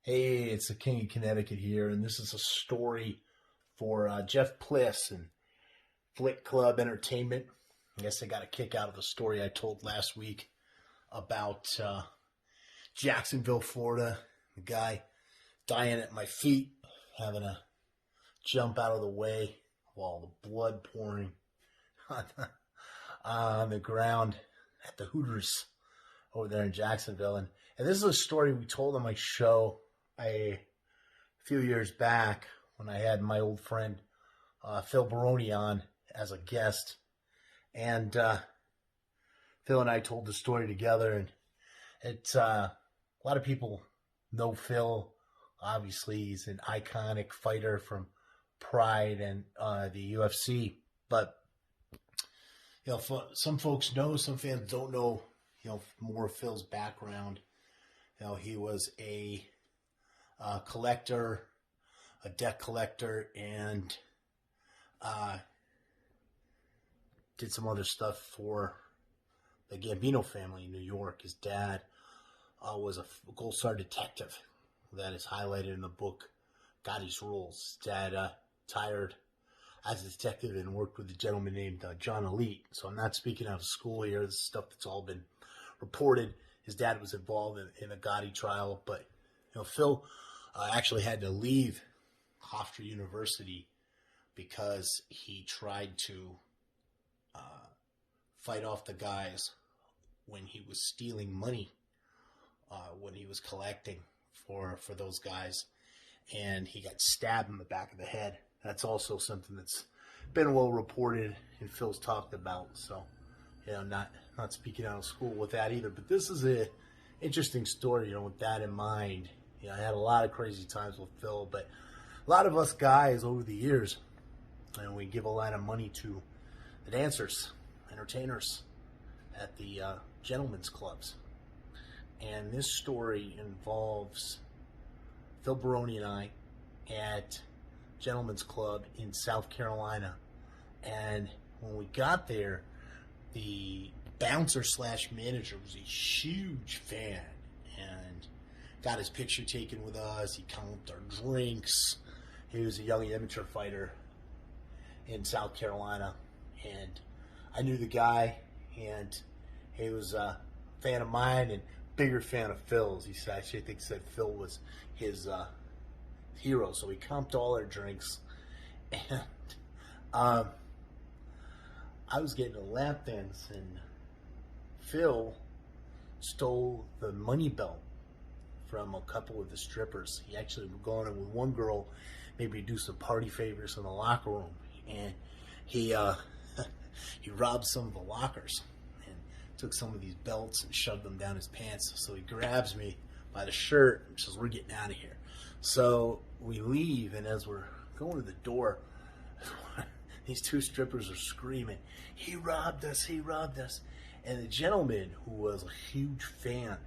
Hey, it's the King of Connecticut here, and this is a story for Jeff Pliss and Flick Club Entertainment. I guess I got a kick out of the story I told last week about Jacksonville, Florida. The guy dying at my feet, having to jump out of the way while the blood pouring on the ground at the Hooters over there in Jacksonville. And this is a story we told on my show a few years back when I had my old friend Phil Baroni on as a guest. And Phil and I told the story together. And it's a lot of people know Phil. Obviously, he's an iconic fighter from Pride and the UFC. But some folks know, some fans don't know. More of Phil's background. He was a collector, a debt collector, and did some other stuff for the Gambino family in New York. His dad was a Gold Star detective that is highlighted in the book Gotti's Rules. His dad retired as a detective and worked with a gentleman named John Elite. So I'm not speaking out of school here. This is stuff that's all been reported. His dad was involved in the Gotti trial, but Phil actually had to leave Hofstra University because he tried to fight off the guys when he was stealing money, when he was collecting for those guys, and he got stabbed in the back of the head. That's also something that's been well reported and Phil's talked about. So, not speaking out of school with that either. But this is a interesting story, with that in mind. I had a lot of crazy times with Phil, but a lot of us guys over the years, we give a lot of money to the dancers, entertainers at the gentlemen's clubs. And this story involves Phil Baroni and I at Gentlemen's Club in South Carolina. And when we got there, the bouncer slash manager was a huge fan and got his picture taken with us. He counted our drinks. He was a young amateur fighter in South Carolina, and I knew the guy, and he was a fan of mine and bigger fan of Phil's. He said, I think said Phil was his hero. So we comped all our drinks, and I was getting a lap dance, and Phil stole the money belt from a couple of the strippers. He actually was going in with one girl, maybe do some party favors in the locker room, and he he robbed some of the lockers and took some of these belts and shoved them down his pants. So he grabs me by the shirt and says, "We're getting out of here." So we leave, and as we're going to the door, these two strippers are screaming, "He robbed us, he robbed us." And the gentleman, who was a huge fan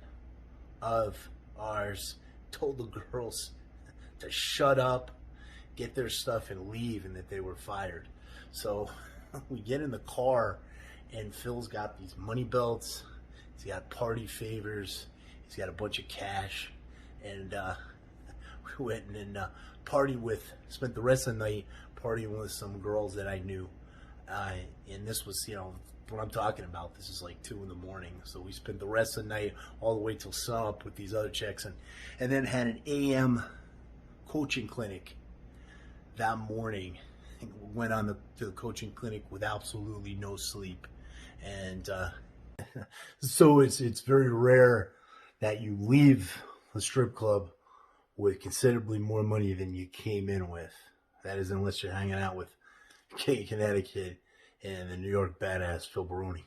of ours, told the girls to shut up, get their stuff, and leave, and that they were fired. So we get in the car, and Phil's got these money belts, he's got party favors, he's got a bunch of cash, and we went and spent the rest of the night partying with some girls that I knew. And this was, what I'm talking about. This is like 2 a.m. So we spent the rest of the night all the way till sunup with these other chicks, and then had an AM coaching clinic that morning. Went on to the coaching clinic with absolutely no sleep. And so it's very rare that you leave the strip club with considerably more money than you came in with. That is, unless you're hanging out with King of Connecticut and the New York badass Phil Baroni.